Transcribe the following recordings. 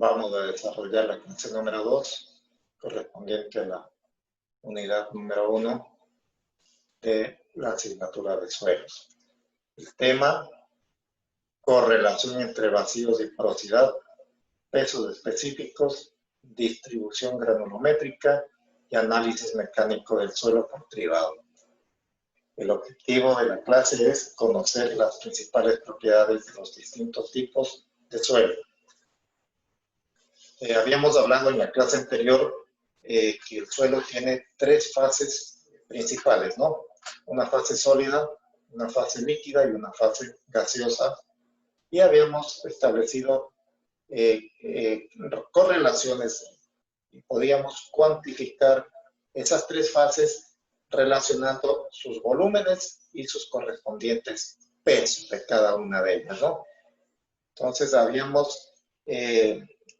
Vamos a desarrollar la clase número 2, correspondiente a la unidad número 1 de la asignatura de suelos. El tema: correlación entre vacíos y porosidad, pesos específicos, distribución granulométrica y análisis mecánico del suelo por cribado. El objetivo de la clase es conocer las principales propiedades de los distintos tipos de suelo. Habíamos hablado en la clase anterior que el suelo tiene tres fases principales, ¿no? Una fase sólida, una fase líquida y una fase gaseosa. Y habíamos establecido correlaciones y podíamos cuantificar esas tres fases relacionando sus volúmenes y sus correspondientes pesos de cada una de ellas, ¿no? Entonces habíamos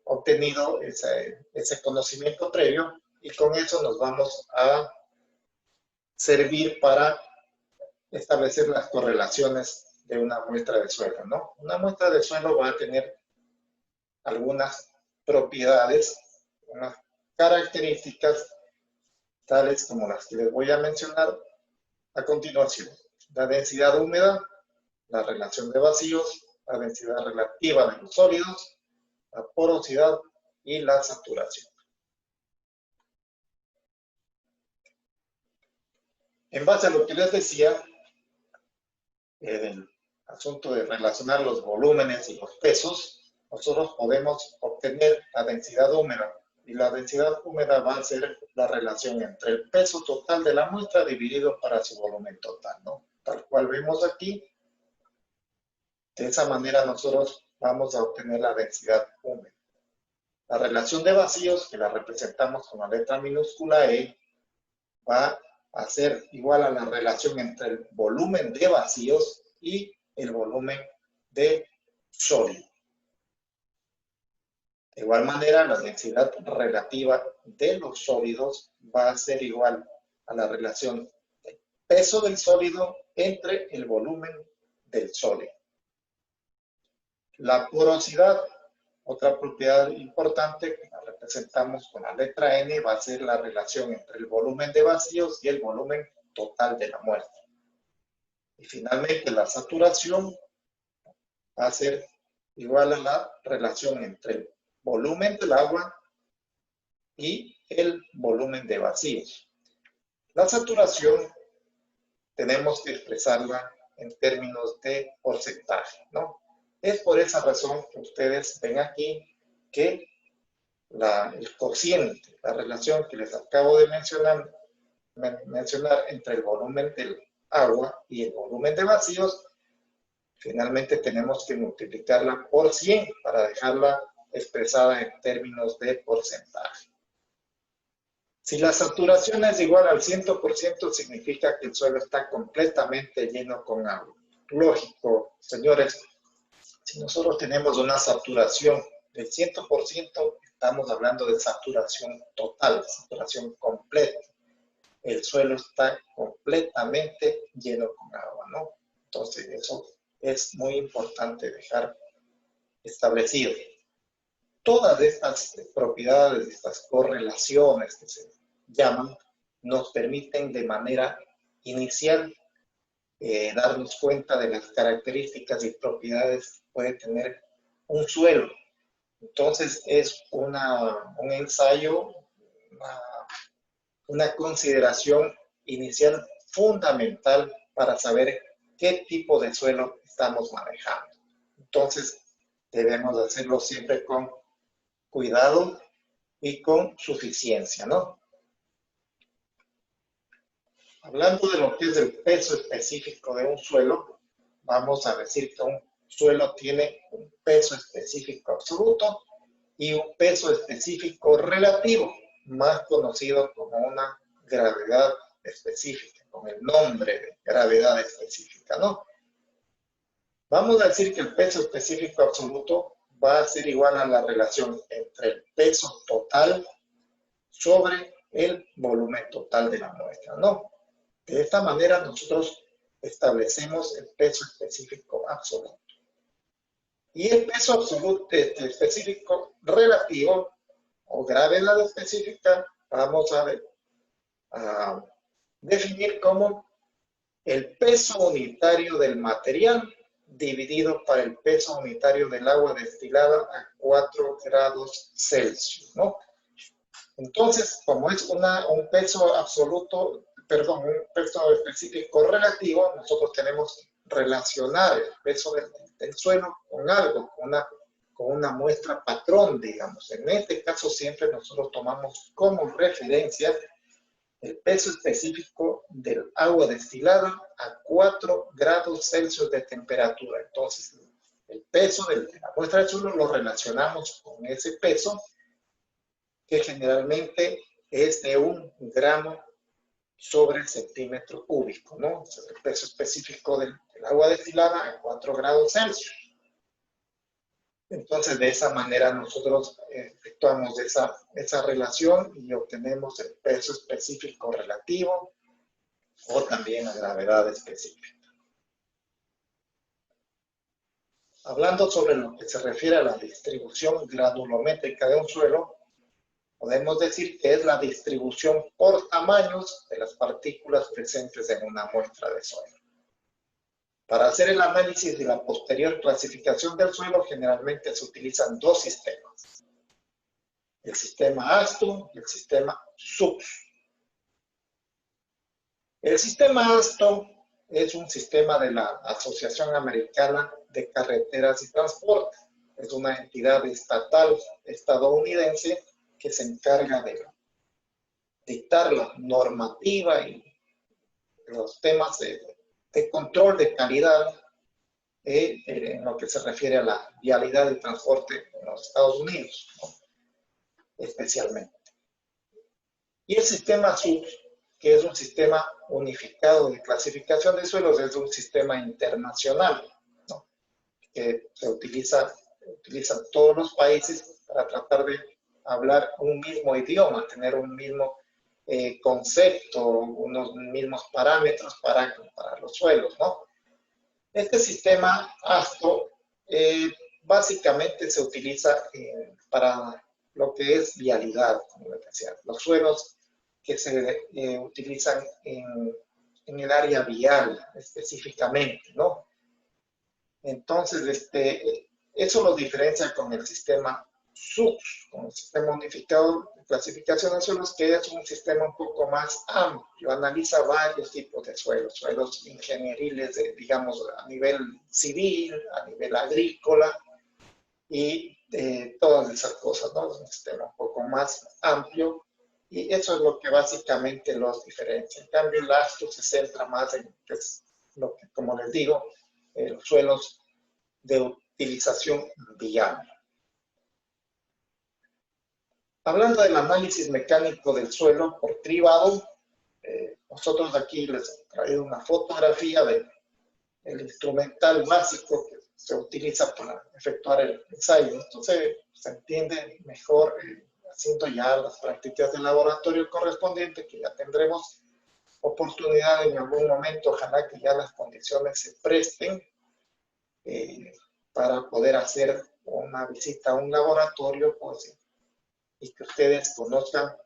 obtenido ese conocimiento previo y con eso nos vamos a servir para establecer las correlaciones de una muestra de suelo, ¿no? Una muestra de suelo va a tener algunas propiedades, unas características tales como las que les voy a mencionar a continuación. La densidad húmeda, la relación de vacíos, la densidad relativa de los sólidos, la porosidad y la saturación. En base a lo que les decía, el asunto de relacionar los volúmenes y los pesos, nosotros podemos obtener la densidad húmeda. Y la densidad húmeda va a ser la relación entre el peso total de la muestra dividido para su volumen total, ¿no? Tal cual vemos aquí. De esa manera nosotros vamos a obtener la densidad húmeda. La relación de vacíos, que la representamos con la letra minúscula E, va a ser igual a la relación entre el volumen de vacíos y el volumen de sólido. De igual manera, la densidad relativa de los sólidos va a ser igual a la relación del peso del sólido entre el volumen del sólido. La porosidad, otra propiedad importante que la representamos con la letra N, va a ser la relación entre el volumen de vacíos y el volumen total de la muestra. Y finalmente la saturación va a ser igual a la relación entre el volumen del agua y el volumen de vacíos. La saturación tenemos que expresarla en términos de porcentaje, ¿no? Es por esa razón que ustedes ven aquí que el cociente, la relación que les acabo de mencionar entre el volumen del agua y el volumen de vacíos, finalmente tenemos que multiplicarla por 100 para dejarla expresada en términos de porcentaje. Si la saturación es igual al 100%, significa que el suelo está completamente lleno con agua. Lógico, señores, si nosotros tenemos una saturación del 100%, estamos hablando de saturación total, saturación completa. El suelo está completamente lleno con agua, ¿no? Entonces, eso es muy importante dejar establecido. Todas estas propiedades, estas correlaciones que se llaman, nos permiten de manera inicial darnos cuenta de las características y propiedades que puede tener un suelo. Entonces es un ensayo, una consideración inicial fundamental para saber qué tipo de suelo estamos manejando. Entonces debemos hacerlo siempre con cuidado y con suficiencia, ¿no? Hablando de lo que es el peso específico de un suelo, vamos a decir que un suelo tiene un peso específico absoluto y un peso específico relativo, más conocido como una gravedad específica, con el nombre de gravedad específica, ¿no? Vamos a decir que el peso específico absoluto va a ser igual a la relación entre el peso total sobre el volumen total de la muestra, ¿no? De esta manera nosotros establecemos el peso específico absoluto. Y el peso absoluto específico relativo o gravedad específica, vamos a definir como el peso unitario del material dividido por el peso unitario del agua destilada a 4 grados Celsius, ¿no? Entonces, como es un peso absoluto, perdón, un peso específico relativo, nosotros tenemos que relacionar el peso del suelo con algo, con una muestra patrón, digamos. En este caso siempre nosotros tomamos como referencia el peso específico del agua destilada a 4 grados Celsius de temperatura. Entonces, el peso de la muestra del suelo lo relacionamos con ese peso, que generalmente es de 1 gramo sobre centímetro cúbico, ¿no? Es el peso específico del agua destilada a 4 grados Celsius. Entonces, de esa manera nosotros efectuamos esa relación y obtenemos el peso específico relativo o también la gravedad específica. Hablando sobre lo que se refiere a la distribución granulométrica de un suelo, podemos decir que es la distribución por tamaños de las partículas presentes en una muestra de suelo. Para hacer el análisis y la posterior clasificación del suelo, generalmente se utilizan dos sistemas: el sistema ASTO y el sistema SUX. El sistema ASTO es un sistema de la Asociación Americana de Carreteras y Transporte. Es una entidad estatal estadounidense que se encarga de dictar la normativa y los temas de control de calidad en lo que se refiere a la vialidad del transporte en los Estados Unidos, ¿no? Especialmente. Y el sistema SUX, que es un sistema unificado de clasificación de suelos, es un sistema internacional, ¿no? Que se utilizan todos los países para tratar de hablar un mismo idioma, tener un mismo concepto, unos mismos parámetros para los suelos, ¿no? Este sistema ASTO básicamente se utiliza para lo que es vialidad, como les decía, los suelos que se utilizan en el área vial específicamente, ¿no? Entonces, eso lo diferencia con el sistema SUX, con el sistema unificado de clasificación de suelos, que es un sistema un poco más amplio, analiza varios tipos de suelos ingenieriles, digamos, a nivel civil, a nivel agrícola y todas esas cosas, ¿no? Es un sistema un poco más amplio y eso es lo que básicamente los diferencia. En cambio, el ASTO se centra más en, pues, lo que, como les digo, los suelos de utilización vial. Hablando del análisis mecánico del suelo por cribado, nosotros aquí les he traído una fotografía del instrumental básico que se utiliza para efectuar el ensayo. Entonces se entiende mejor haciendo ya las prácticas de laboratorio correspondientes, que ya tendremos oportunidad en algún momento, ojalá que ya las condiciones se presten para poder hacer una visita a un laboratorio, pues, y que ustedes conozcan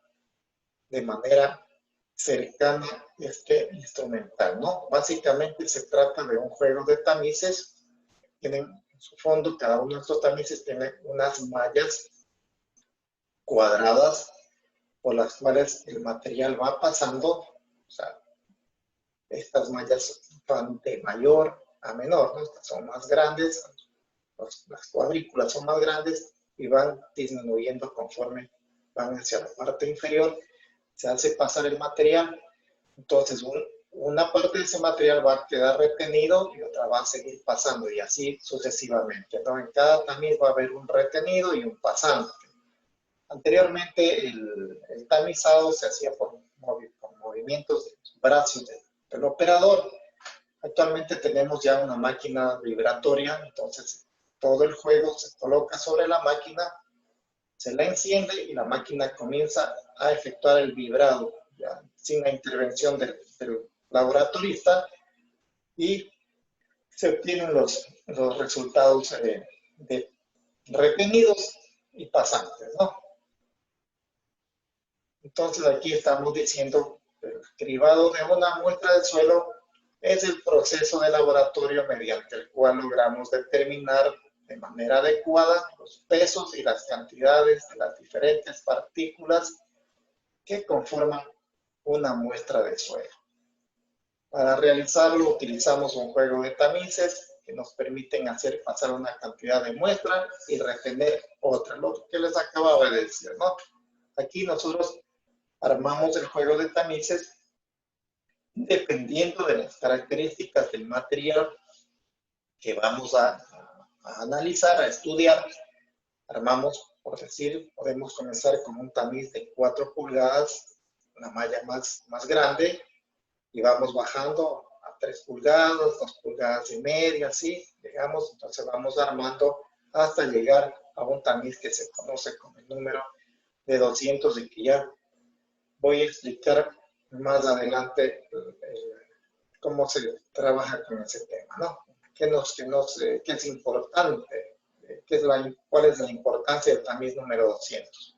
de manera cercana este instrumental, ¿no? Básicamente se trata de un juego de tamices. Tienen en su fondo, cada uno de estos tamices tiene unas mallas cuadradas por las cuales el material va pasando. O sea, estas mallas van de mayor a menor, ¿no? Estas son más grandes, las cuadrículas son más grandes y van disminuyendo conforme van hacia la parte inferior. Se hace pasar el material, entonces una parte de ese material va a quedar retenido y otra va a seguir pasando y así sucesivamente, ¿no? En cada tamiz va a haber un retenido y un pasante. Anteriormente el tamizado se hacía por movimientos de los brazos del operador. Actualmente tenemos ya una máquina vibratoria, entonces todo el juego se coloca sobre la máquina, se la enciende y la máquina comienza a efectuar el vibrado, ya sin la intervención del laboratorista, y se obtienen los resultados retenidos. y pasantes, ¿no? Entonces aquí estamos diciendo que el cribado de una muestra de suelo es el proceso de laboratorio mediante el cual logramos determinar de manera adecuada los pesos y las cantidades de las diferentes partículas que conforman una muestra de suelo. Para realizarlo utilizamos un juego de tamices que nos permiten hacer pasar una cantidad de muestra y retener otra, lo que les acababa de decir, ¿no? Aquí nosotros armamos el juego de tamices dependiendo de las características del material que vamos a analizar, a estudiar. Armamos, por decir, podemos comenzar con un tamiz de 4 pulgadas, una malla más grande, y vamos bajando a 3 pulgadas, 2 pulgadas y media, así, digamos. Entonces vamos armando hasta llegar a un tamiz que se conoce con el número de 200 y que ya voy a explicar más adelante cómo se trabaja con ese tema, ¿no? ¿Qué es importante? ¿Cuál es la importancia del tamiz número 200?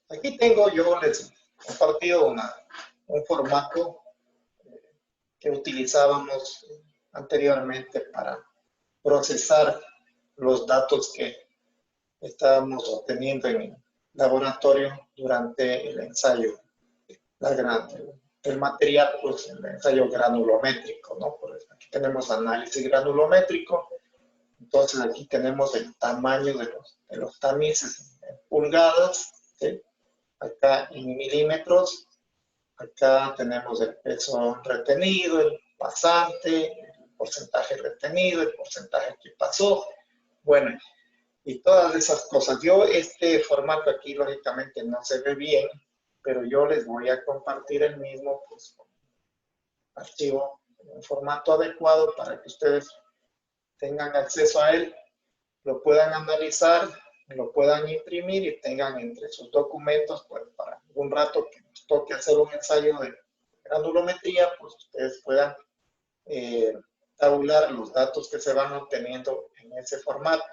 Aquí tengo yo, les he compartido un formato que utilizábamos anteriormente para procesar los datos que estábamos obteniendo en el laboratorio durante el ensayo, el material, pues el ensayo granulométrico, ¿no? Por eso aquí tenemos análisis granulométrico, entonces aquí tenemos el tamaño de los tamices en pulgadas, ¿sí? Acá en milímetros, acá tenemos el peso retenido, el pasante, el porcentaje retenido, el porcentaje que pasó, bueno, y todas esas cosas. Este formato aquí lógicamente no se ve bien, pero yo les voy a compartir el mismo, pues, archivo en un formato adecuado para que ustedes tengan acceso a él, lo puedan analizar, lo puedan imprimir y tengan entre sus documentos, pues para algún rato que nos toque hacer un ensayo de granulometría, pues ustedes puedan tabular los datos que se van obteniendo en ese formato.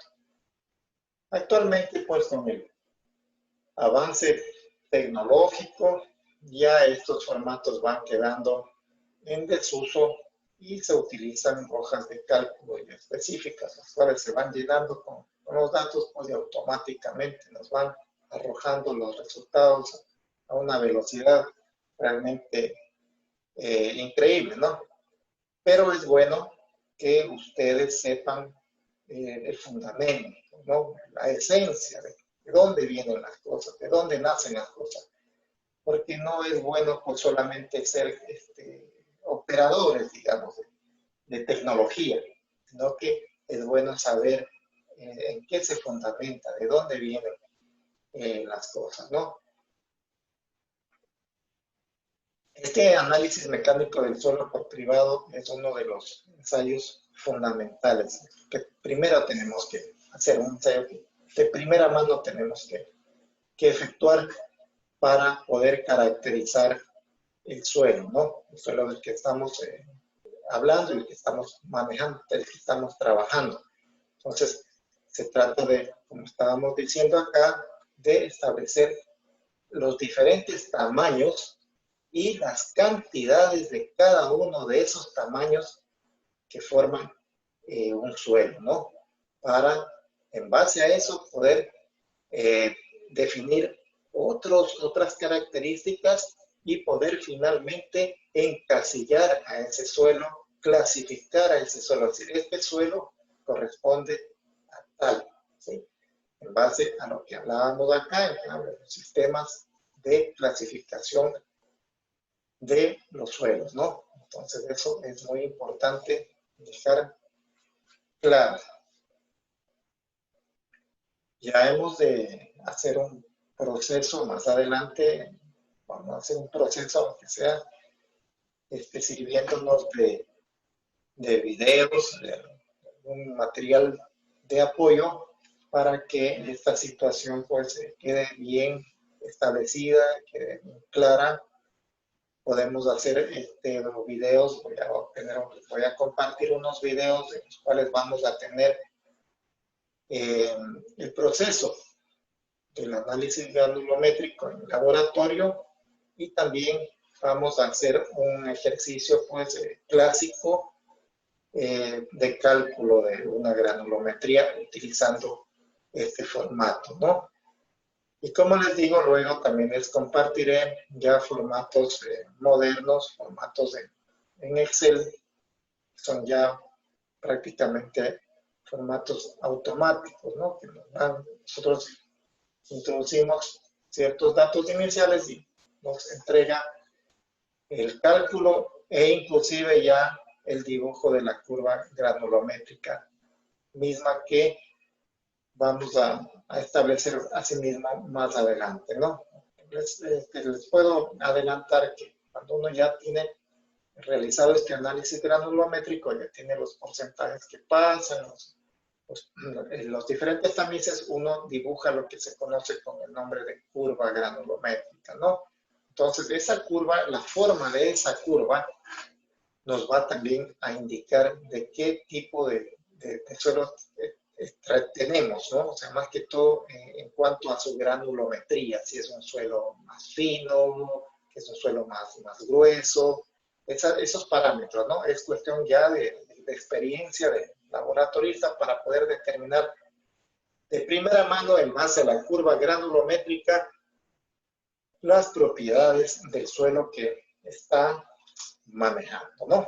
Actualmente, pues con el avance tecnológico, ya estos formatos van quedando en desuso y se utilizan hojas de cálculo específicas, las cuales se van llenando con los datos, pues y automáticamente nos van arrojando los resultados a una velocidad realmente increíble, ¿no? Pero es bueno que ustedes sepan el fundamento, ¿no? La esencia de dónde vienen las cosas, de dónde nacen las cosas. Porque no es bueno pues solamente ser operadores, digamos, de tecnología, sino que es bueno saber en qué se fundamenta, de dónde vienen las cosas, ¿no? Este análisis mecánico del suelo por privado es uno de los ensayos fundamentales que primero tenemos que hacer, un ensayo que de primera mano tenemos que efectuar para poder caracterizar el suelo, ¿no? El suelo del que estamos hablando y el que estamos manejando, del que estamos trabajando. Entonces, se trata de, como estábamos diciendo acá, de establecer los diferentes tamaños y las cantidades de cada uno de esos tamaños que forman un suelo, ¿no? Para, en base a eso, poder definir otras características y poder finalmente encasillar a ese suelo, clasificar a ese suelo. Es decir, este suelo corresponde a tal, ¿sí? En base a lo que hablábamos acá, en los sistemas de clasificación de los suelos, ¿no? Entonces eso es muy importante dejar claro. Ya hemos de hacer un proceso más adelante, vamos a hacer un proceso, aunque sea sirviéndonos de videos, de un material de apoyo para que esta situación pues quede bien establecida, quede bien clara, podemos hacer los videos. Voy a compartir unos videos en los cuales vamos a tener el proceso del análisis granulométrico en el laboratorio, y también vamos a hacer un ejercicio pues clásico de cálculo de una granulometría utilizando este formato, ¿no? Y como les digo, luego también les compartiré ya formatos modernos, formatos en Excel, son ya prácticamente formatos automáticos, ¿no? Que nosotros introducimos ciertos datos iniciales y nos entrega el cálculo e inclusive ya el dibujo de la curva granulométrica misma que vamos a establecer asimismo más adelante, ¿no? Les puedo adelantar que cuando uno ya tiene realizado este análisis granulométrico, ya tiene los porcentajes que pasan, los diferentes tamices, uno dibuja lo que se conoce con el nombre de curva granulométrica, ¿no? Entonces, esa curva, la forma de esa curva, nos va también a indicar de qué tipo de suelo tenemos, ¿no? O sea, más que todo en cuanto a su granulometría, si es un suelo más fino, que es un suelo más grueso, esos parámetros, ¿no? Es cuestión ya de experiencia de laboratorista para poder determinar de primera mano, en base a la curva granulométrica, las propiedades del suelo que está manejando, ¿no?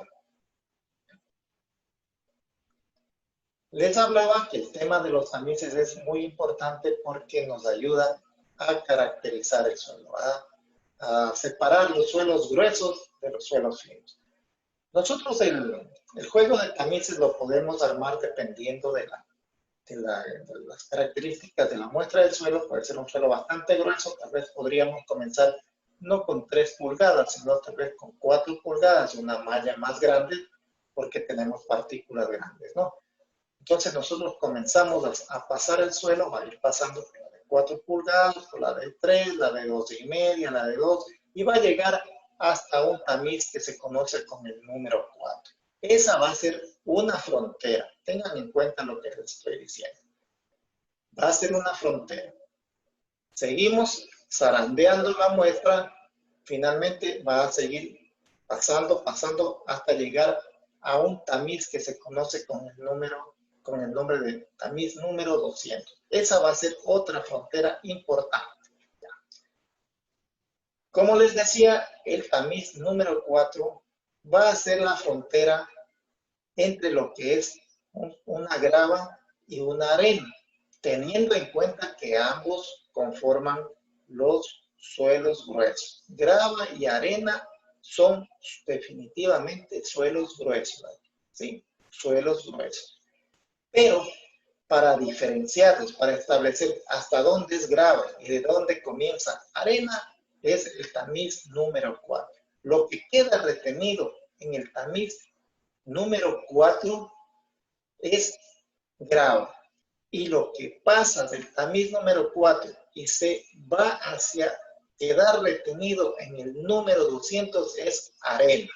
Les hablaba que el tema de los tamices es muy importante porque nos ayuda a caracterizar el suelo, a separar los suelos gruesos de los suelos finos. Nosotros el juego de tamices lo podemos armar dependiendo de las características de la muestra del suelo. Puede ser un suelo bastante grueso, tal vez podríamos comenzar no con 3 pulgadas, sino tal vez con 4 pulgadas, una malla más grande, porque tenemos partículas grandes, ¿no? Entonces nosotros comenzamos a pasar el suelo, va a ir pasando por la de 4 pulgadas, por la de 3, la de 2,5, la de 2, y va a llegar hasta un tamiz que se conoce con el número 4. Esa va a ser una frontera. Tengan en cuenta lo que les estoy diciendo. Va a ser una frontera. Seguimos zarandeando la muestra. Finalmente va a seguir pasando hasta llegar a un tamiz que se conoce con el nombre de tamiz número 200. Esa va a ser otra frontera importante. Como les decía, el tamiz número 4 va a ser la frontera entre lo que es una grava y una arena, teniendo en cuenta que ambos conforman los suelos gruesos. Grava y arena son definitivamente suelos gruesos, ¿sí? Suelos gruesos. Pero para diferenciarlos, para establecer hasta dónde es grava y de dónde comienza arena, es el tamiz número 4. Lo que queda retenido en el tamiz número 4 es grava. Y lo que pasa del tamiz número 4 y se va hacia quedar retenido en el número 200 es arena.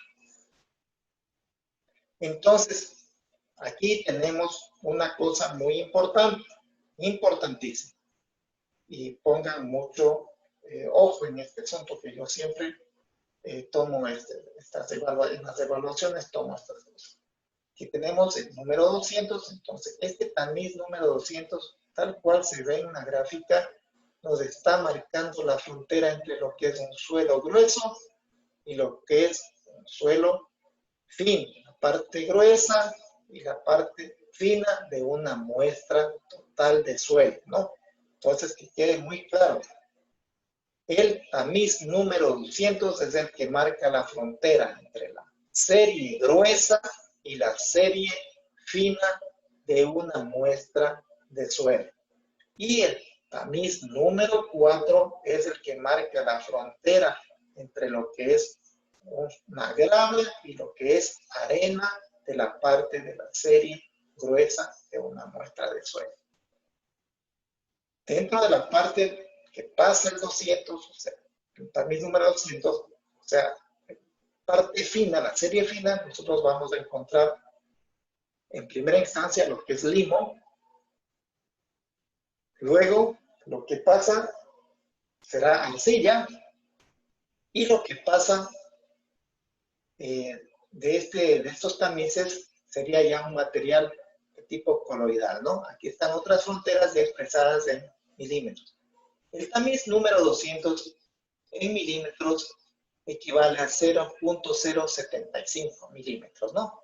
Entonces, aquí tenemos una cosa muy importante, importantísima. Y pongan mucho ojo en este asunto, que yo siempre tomo en las evaluaciones tomo estas cosas. Aquí tenemos el número 200, entonces este tamiz número 200, tal cual se ve en la gráfica, nos está marcando la frontera entre lo que es un suelo grueso y lo que es un suelo fino, la parte gruesa y la parte fina de una muestra total de suelo, ¿no? Entonces, que quede muy claro, el tamiz número 200 es el que marca la frontera entre la serie gruesa y la serie fina de una muestra de suelo. Y el tamiz número 4 es el que marca la frontera entre lo que es una grava y lo que es arena de la parte de la serie gruesa de una muestra de suelo. Dentro de la parte que pasa el 200, o sea, el tamiz número 200, o sea, parte fina, la serie fina, nosotros vamos a encontrar en primera instancia lo que es limo. Luego, lo que pasa será arcilla. Y lo que pasa de estos tamices sería ya un material de tipo coloidal, ¿no? Aquí están otras fronteras ya expresadas en milímetros. El tamiz número 200 en milímetros equivale a 0.075 milímetros, ¿no?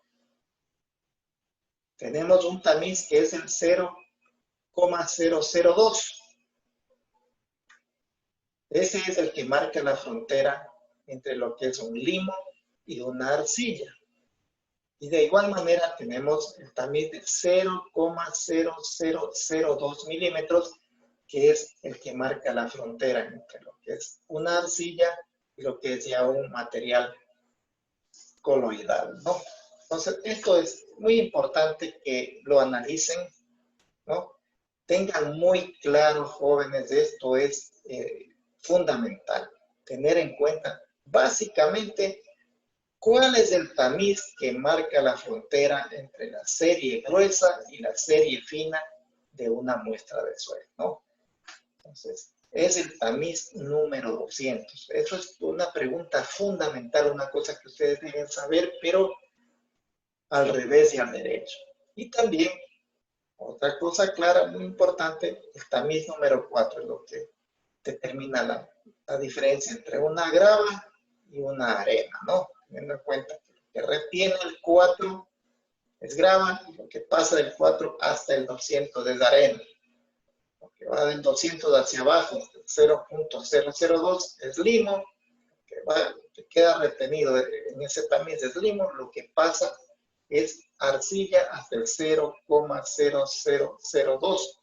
Tenemos un tamiz que es el 0,002. Ese es el que marca la frontera entre lo que es un limo y una arcilla. Y de igual manera tenemos el tamiz de 0,0002 milímetros, que es el que marca la frontera entre lo que es una arcilla y lo que es ya un material coloidal, ¿no? Entonces, esto es muy importante que lo analicen, ¿no? Tengan muy claro, jóvenes, esto es fundamental, tener en cuenta básicamente cuál es el tamiz que marca la frontera entre la serie gruesa y la serie fina de una muestra de suelo, ¿no? Entonces, es el tamiz número 200. Eso es una pregunta fundamental, una cosa que ustedes deben saber, pero al revés y al derecho. Y también, otra cosa clara, muy importante, el tamiz número 4 es lo que determina la diferencia entre una grava y una arena, ¿no? Teniendo en cuenta que lo que retiene el 4 es grava y lo que pasa del 4 hasta el 200 es arena. Lo que va del 200 hacia abajo, 0.002 es limo, que queda retenido en ese tamiz es limo, lo que pasa es arcilla hasta el 0,0002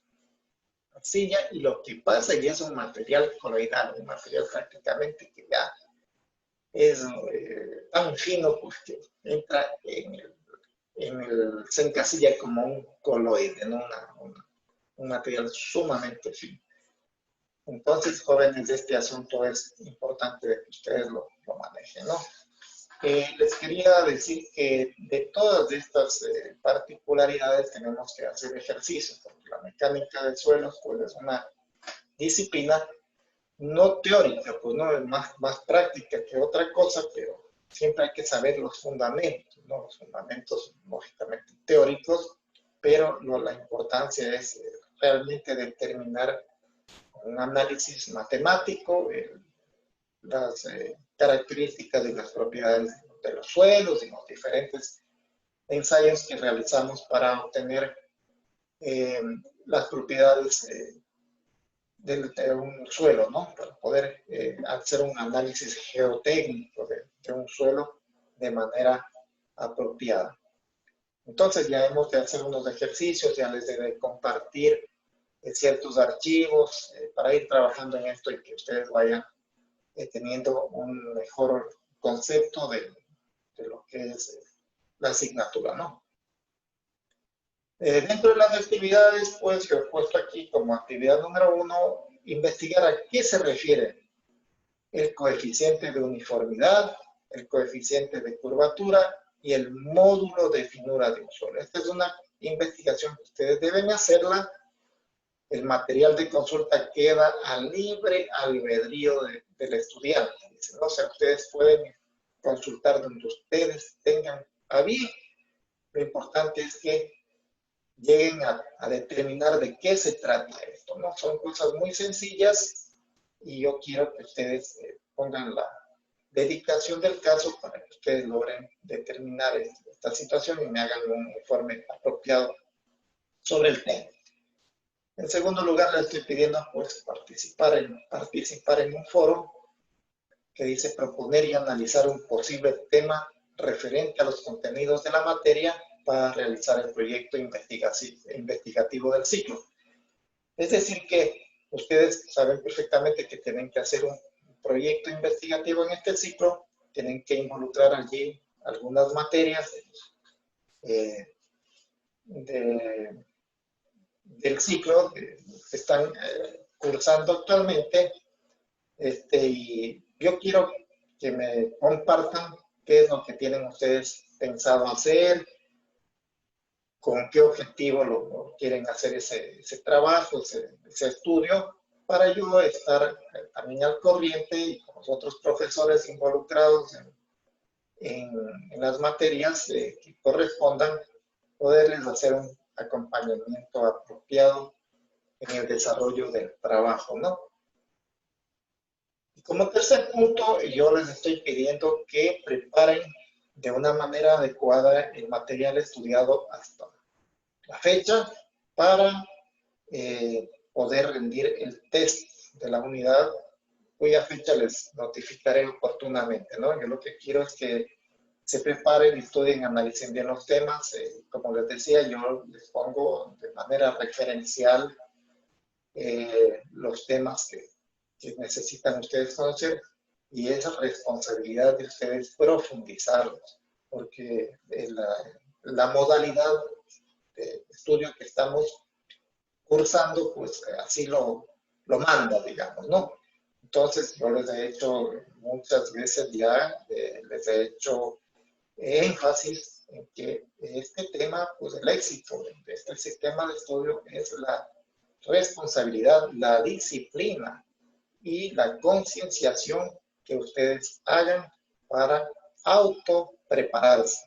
arcilla, y lo que pasa ya es un material coloidal, un material prácticamente que ya es tan fino pues, que entra se encasilla como un coloide, ¿no? Un material sumamente fino. Entonces, jóvenes, este asunto es importante de que ustedes lo manejen, ¿no? Les quería decir que de todas estas particularidades tenemos que hacer ejercicios, porque la mecánica de suelos pues, es una disciplina no teórica, pues no es más práctica que otra cosa, pero siempre hay que saber los fundamentos, ¿no? Los fundamentos lógicamente teóricos, pero la importancia es realmente determinar un análisis matemático, las características de las propiedades de los suelos y los diferentes ensayos que realizamos para obtener las propiedades de un suelo, ¿no? Para poder hacer un análisis geotécnico de un suelo de manera apropiada. Entonces ya hemos de hacer unos ejercicios, ya les debe compartir ciertos archivos para ir trabajando en esto y que ustedes vayan teniendo un mejor concepto de lo que es la asignatura, ¿no? Dentro de las actividades, pues yo he puesto aquí como actividad número 1, investigar a qué se refiere el coeficiente de uniformidad, el coeficiente de curvatura y el módulo de finura de un suelo. Esta es una investigación que ustedes deben hacerla. El material de consulta queda a libre albedrío del estudiante. O sea, ustedes pueden consultar donde ustedes tengan a bien. Lo importante es que lleguen a determinar de qué se trata esto, ¿no? Son cosas muy sencillas y yo quiero que ustedes pongan la dedicación del caso para que ustedes logren determinar esta situación y me hagan un informe apropiado sobre el tema. En segundo lugar, les estoy pidiendo pues, participar en un foro que dice proponer y analizar un posible tema referente a los contenidos de la materia para realizar el proyecto investigativo del ciclo. Es decir, que ustedes saben perfectamente que tienen que hacer un proyecto investigativo en este ciclo, tienen que involucrar allí algunas materias del ciclo que están cursando actualmente, y yo quiero que me compartan qué es lo que tienen ustedes pensado hacer, con qué objetivo lo quieren hacer ese trabajo, ese estudio, para yo estar también al corriente y con los otros profesores involucrados en las materias que correspondan, poderles hacer un acompañamiento apropiado en el desarrollo del trabajo, ¿no? Y como tercer punto, yo les estoy pidiendo que preparen de una manera adecuada el material estudiado hasta la fecha para poder rendir el test de la unidad, cuya fecha les notificaré oportunamente, ¿no? Yo lo que quiero es que se preparen, estudien, analicen bien los temas. Como les decía, yo les pongo de manera referencial los temas que necesitan ustedes conocer, y es responsabilidad de ustedes profundizarlos, porque la modalidad de estudio que estamos cursando, pues así lo manda, digamos, ¿no? Entonces, yo les he hecho muchas veces ya, les he hecho énfasis en que este tema, pues el éxito de este sistema de estudio es la responsabilidad, la disciplina y la concienciación que ustedes hagan para autoprepararse.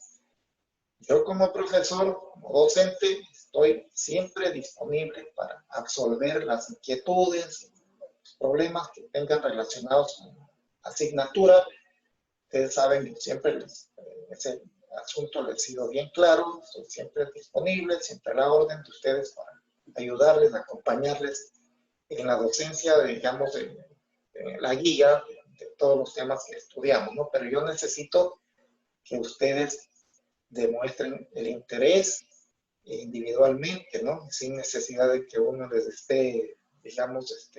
Yo como profesor, como docente, estoy siempre disponible para absolver las inquietudes, los problemas que tengan relacionados con la asignatura. Ustedes saben que siempre ese asunto les he sido bien claro, estoy siempre disponible, siempre a la orden de ustedes para ayudarles, acompañarles en la docencia, digamos, de la guía de todos los temas que estudiamos, ¿no? Pero yo necesito que ustedes demuestren el interés individualmente, ¿no? Sin necesidad de que uno les esté, digamos,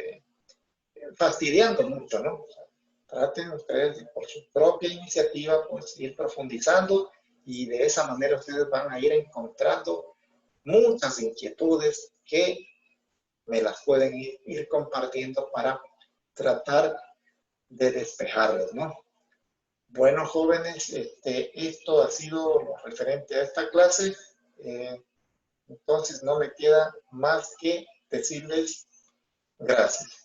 fastidiando mucho, ¿no? O sea, traten ustedes de, por su propia iniciativa, pues ir profundizando, y de esa manera ustedes van a ir encontrando muchas inquietudes que me las pueden ir compartiendo para tratar de despejarlas, ¿no? Bueno, jóvenes, esto ha sido lo referente a esta clase. Entonces no me queda más que decirles gracias.